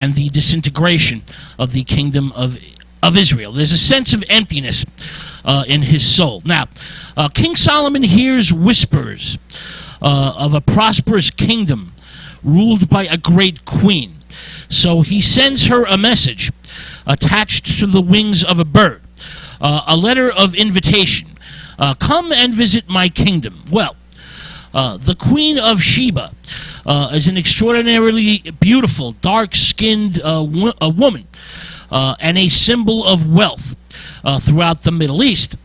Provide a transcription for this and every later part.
and the disintegration of the kingdom of Israel. There's a sense of emptiness in his soul. Now, King Solomon hears whispers of a prosperous kingdom ruled by a great queen. So he sends her a message attached to the wings of a bird, a letter of invitation. Come and visit my kingdom. Well, the Queen of Sheba is an extraordinarily beautiful, dark-skinned woman and a symbol of wealth throughout the Middle East.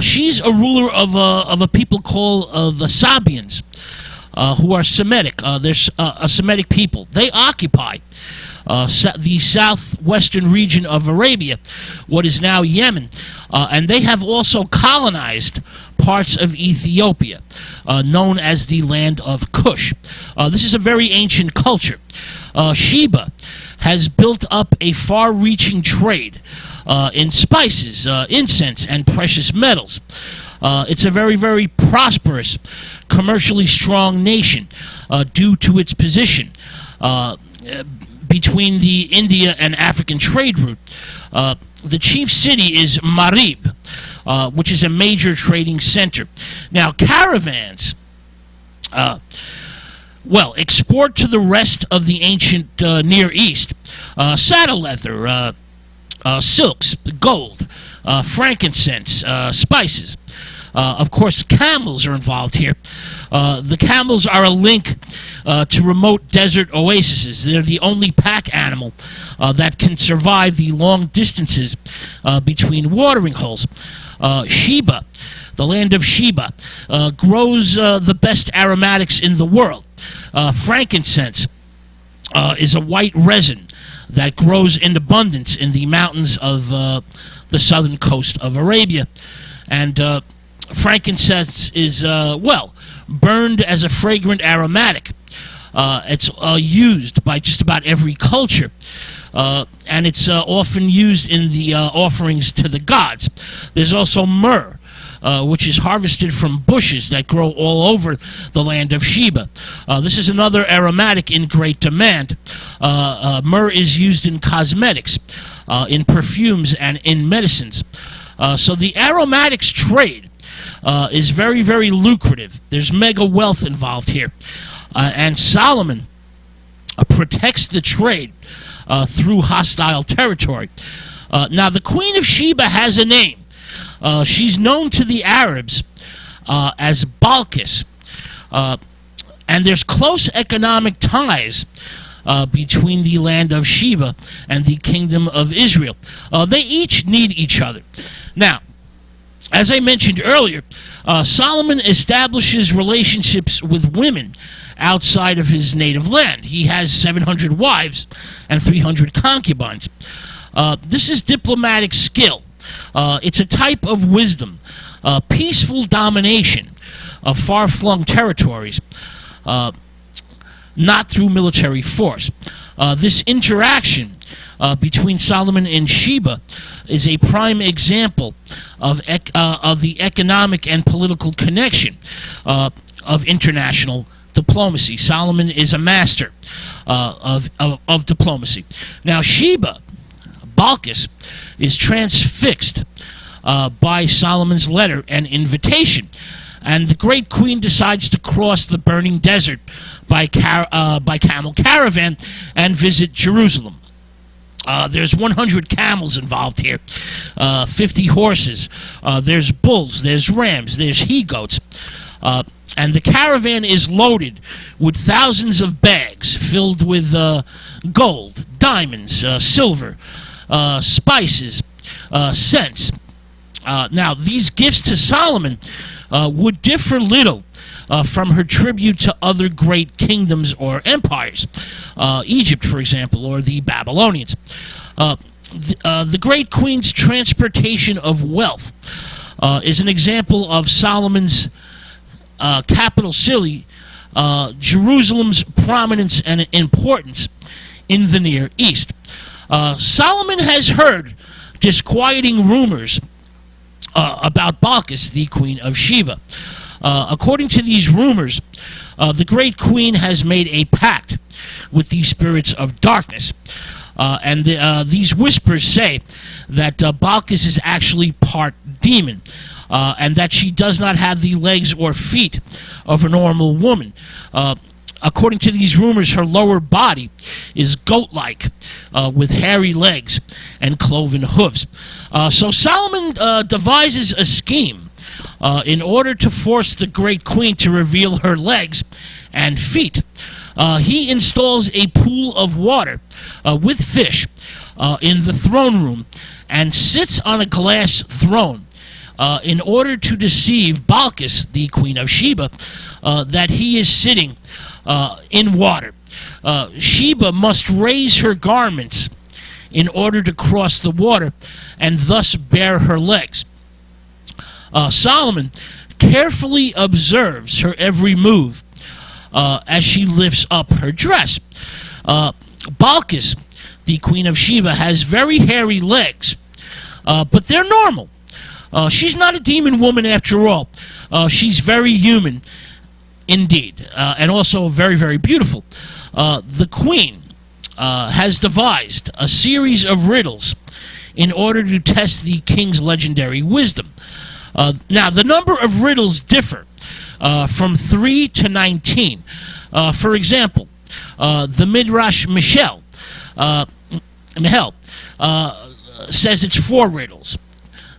She's a ruler of a people called the Sabians, who are Semitic. They're a Semitic people. They occupy the southwestern region of Arabia, what is now Yemen, and they have also colonized parts of Ethiopia, known as the land of Cush. This is a very ancient culture. Sheba has built up a far-reaching trade in spices, incense, and precious metals. It's a very, very prosperous, commercially strong nation due to its position between the India and African trade route. The chief city is Marib, which is a major trading center. Now, caravans export to the rest of the ancient Near East saddle leather, silks, gold, frankincense, spices. Of course, camels are involved here. The camels are a link to remote desert oases. They're the only pack animal that can survive the long distances between watering holes. Sheba, the land of Sheba, grows the best aromatics in the world. Frankincense is a white resin that grows in abundance in the mountains of the southern coast of Arabia. And frankincense is, burned as a fragrant aromatic. It's used by just about every culture, and it's often used in the offerings to the gods. There's also myrrh, which is harvested from bushes that grow all over the land of Sheba. This is another aromatic in great demand. Myrrh is used in cosmetics, in perfumes, and in medicines. So the aromatics trade is very, very lucrative. There's mega wealth involved here. And Solomon protects the trade through hostile territory. Now, the Queen of Sheba has a name. She's known to the Arabs as Balkis. And there's close economic ties between the land of Sheba and the kingdom of Israel. They each need each other. Now, as I mentioned earlier, Solomon establishes relationships with women outside of his native land. He has 700 wives and 300 concubines. This is diplomatic skill. It's a type of wisdom, peaceful domination of far-flung territories, not through military force. This interaction between Solomon and Sheba is a prime example of the economic and political connection of international diplomacy. Solomon is a master of diplomacy. Now, Sheba, Balkis, is transfixed by Solomon's letter and invitation, and the great queen decides to cross the burning desert by camel caravan and visit Jerusalem. There's 100 camels involved here, 50 horses, there's bulls, there's rams, there's he-goats, and the caravan is loaded with thousands of bags filled with gold, diamonds, silver, spices, scents. Now, these gifts to Solomon would differ little from her tribute to other great kingdoms or empires, Egypt, for example, or the Babylonians. The great queen's transportation of wealth is an example of Solomon's capital city, Jerusalem's prominence and importance in the Near East. Solomon has heard disquieting rumors about Balkis, the queen of Sheba. According to these rumors, The great queen has made a pact with these spirits of darkness. And these whispers say that Balkis is actually part demon, and that she does not have the legs or feet of a normal woman. According to these rumors, her lower body is goat-like, with hairy legs and cloven hooves. So Solomon devises a scheme in order to force the great queen to reveal her legs and feet. He installs a pool of water with fish in the throne room and sits on a glass throne in order to deceive Balkis, the queen of Sheba, that he is sitting in water. Sheba must raise her garments in order to cross the water and thus bare her legs. Solomon carefully observes her every move as she lifts up her dress. Balkis, the queen of Sheba, has very hairy legs, but they're normal. She's not a demon woman after all. She's very human indeed, and also very, very beautiful. The queen has devised a series of riddles in order to test the king's legendary wisdom. Now, the number of riddles differ from 3 to 19. For example, the Midrash Michel says it's 4 riddles.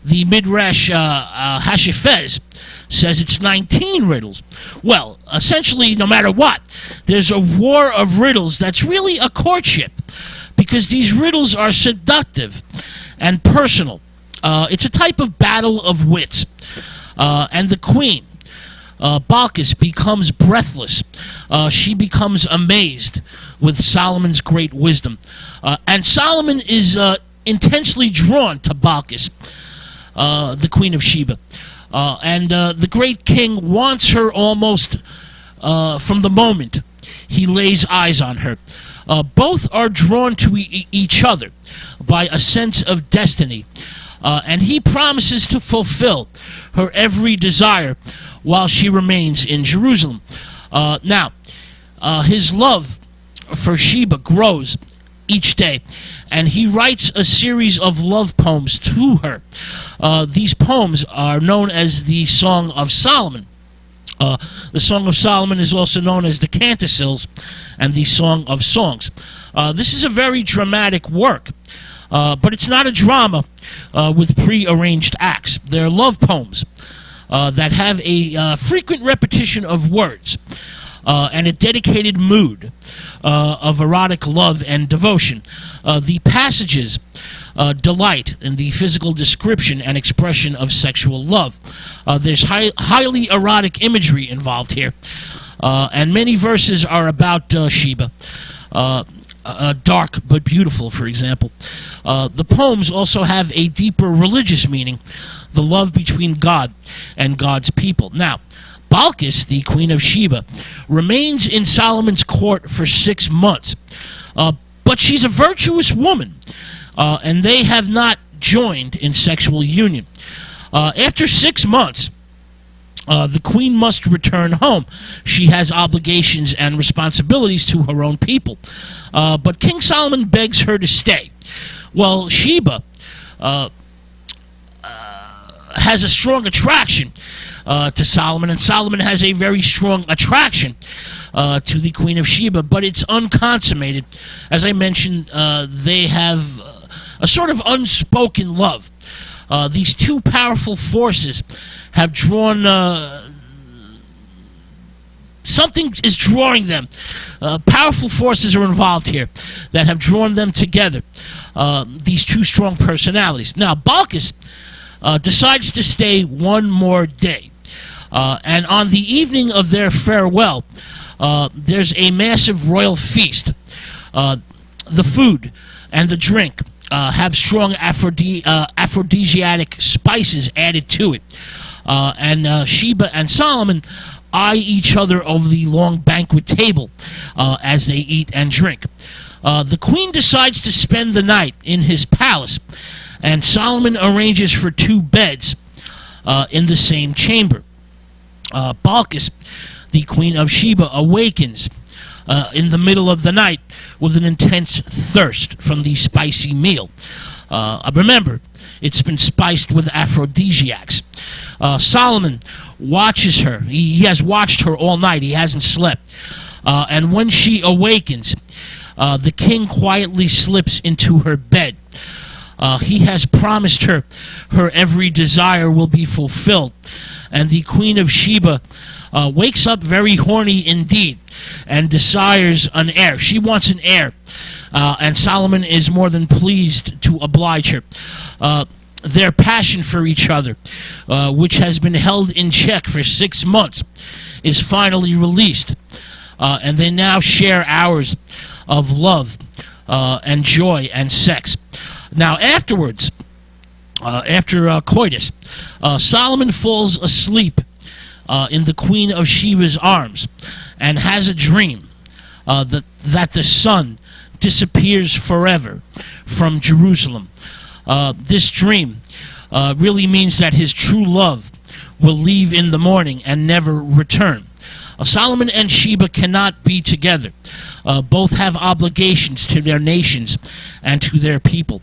The Midrash Hashifez says it's 19 riddles. Well, essentially, no matter what, there's a war of riddles that's really a courtship, because these riddles are seductive and personal. It's a type of battle of wits. And the queen, Balkis, becomes breathless. She becomes amazed with Solomon's great wisdom. And Solomon is intensely drawn to Balkis, the queen of Sheba. And the great king wants her almost from the moment he lays eyes on her. Both are drawn to each other by a sense of destiny. And he promises to fulfill her every desire while she remains in Jerusalem. Now, his love for Sheba grows each day, and he writes a series of love poems to her. These poems are known as the Song of Solomon. The Song of Solomon is also known as the Canticles and the Song of Songs. This is a very dramatic work. But it's not a drama with pre-arranged acts. They're love poems that have a frequent repetition of words and a dedicated mood of erotic love and devotion. The passages delight in the physical description and expression of sexual love. There's highly erotic imagery involved here, and many verses are about Sheba. Dark but beautiful, for example. The poems also have a deeper religious meaning, the love between God and God's people. Now, Balkis, the queen of Sheba, remains in Solomon's court for 6 months, but she's a virtuous woman, and they have not joined in sexual union. After 6 months, the queen must return home. She has obligations and responsibilities to her own people. But King Solomon begs her to stay. Well, Sheba has a strong attraction to Solomon, and Solomon has a very strong attraction to the queen of Sheba, but it's unconsummated. As I mentioned, they have a sort of unspoken love. These two powerful forces have drawn something is drawing them. Powerful forces are involved here that have drawn them together, these two strong personalities. Now, Balkis decides to stay one more day. And on the evening of their farewell, there's a massive royal feast. The food and the drink have strong aphrodisiac spices added to it. And Sheba and Solomon eye each other over the long banquet table as they eat and drink. The queen decides to spend the night in his palace, and Solomon arranges for 2 beds in the same chamber. Balkis, the Queen of Sheba awakens in the middle of the night with an intense thirst from the spicy meal. Remember, it's been spiced with aphrodisiacs. Solomon watches her. He has watched her all night. He hasn't slept. And when she awakens, the king quietly slips into her bed. He has promised her every desire will be fulfilled. And the Queen of Sheba wakes up very horny indeed and desires an heir. She wants an heir. And Solomon is more than pleased to oblige her. Their passion for each other, which has been held in check for 6 months, is finally released. And they now share hours of love and joy and sex. Now afterwards, after coitus, Solomon falls asleep in the Queen of Sheba's arms and has a dream that the sun disappears forever from Jerusalem. This dream really means that his true love will leave in the morning and never return. Solomon and Sheba cannot be together. Both have obligations to their nations and to their people.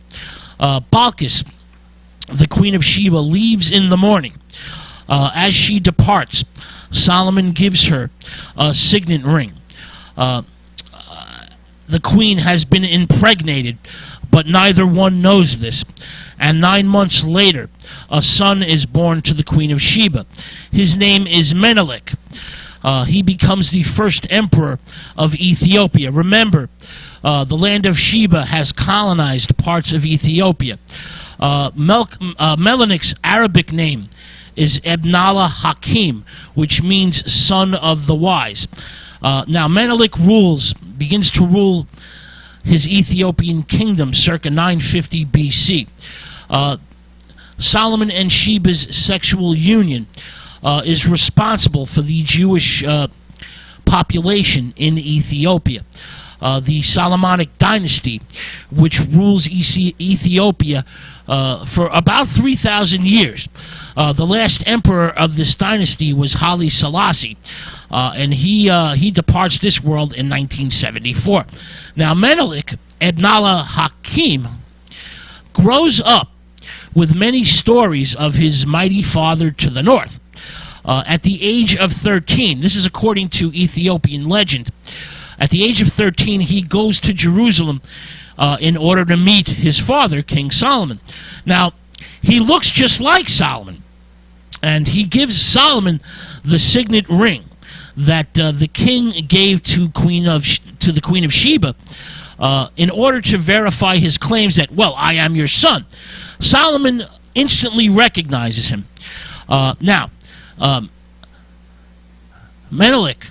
Balkis, the Queen of Sheba, leaves in the morning. As she departs, Solomon gives her a signet ring. The queen has been impregnated, but neither one knows this. And 9 months later, a son is born to the Queen of Sheba. His name is Menelik. He becomes the first emperor of Ethiopia. Remember, the land of Sheba has colonized parts of Ethiopia. Menelik's Arabic name is Ebnallah Hakim, which means son of the wise. Now Menelik begins to rule his Ethiopian kingdom circa 950 BC. Solomon and Sheba's sexual union is responsible for the Jewish population in Ethiopia. The Solomonic dynasty, which rules Ethiopia for about 3,000 years. The last emperor of this dynasty was Haile Selassie, and he departs this world in 1974. Now Menelik, Ebnallah Hakim, grows up with many stories of his mighty father to the north. At the age of 13, this is according to Ethiopian legend, at the age of 13, he goes to Jerusalem in order to meet his father, King Solomon. Now, he looks just like Solomon, and he gives Solomon the signet ring that the king gave to the Queen of Sheba in order to verify his claims that, well, I am your son. Solomon instantly recognizes him. Menelik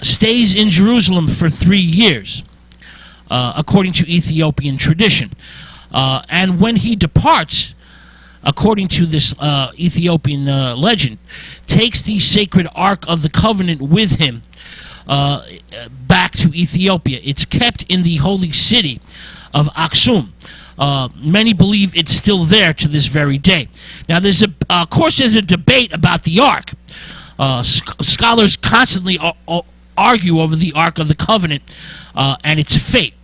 stays in Jerusalem for 3 years, according to Ethiopian tradition. And when he departs, according to this Ethiopian legend, takes the sacred Ark of the Covenant with him back to Ethiopia. It's kept in the holy city of Aksum. Many believe it's still there to this very day. Now, there's of course, there's a debate about the Ark. Scholars constantly argue over the Ark of the Covenant and its fate.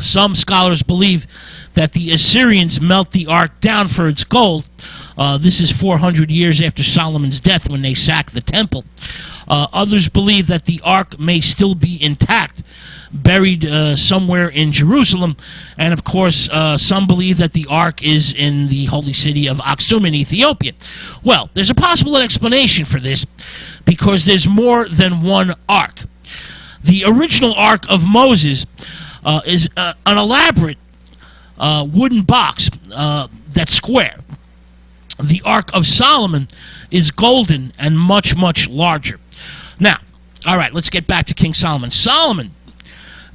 Some scholars believe that the Assyrians melt the Ark down for its gold. This is 400 years after Solomon's death when they sacked the temple. Others believe that the Ark may still be intact, buried somewhere in Jerusalem. And of course, some believe that the Ark is in the holy city of Aksum in Ethiopia. Well, there's a possible explanation for this because there's more than one Ark. The original Ark of Moses is an elaborate wooden box that's square. The Ark of Solomon is golden and much, much larger. Now, all right, let's get back to King Solomon. Solomon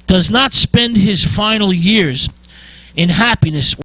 does not spend his final years in happiness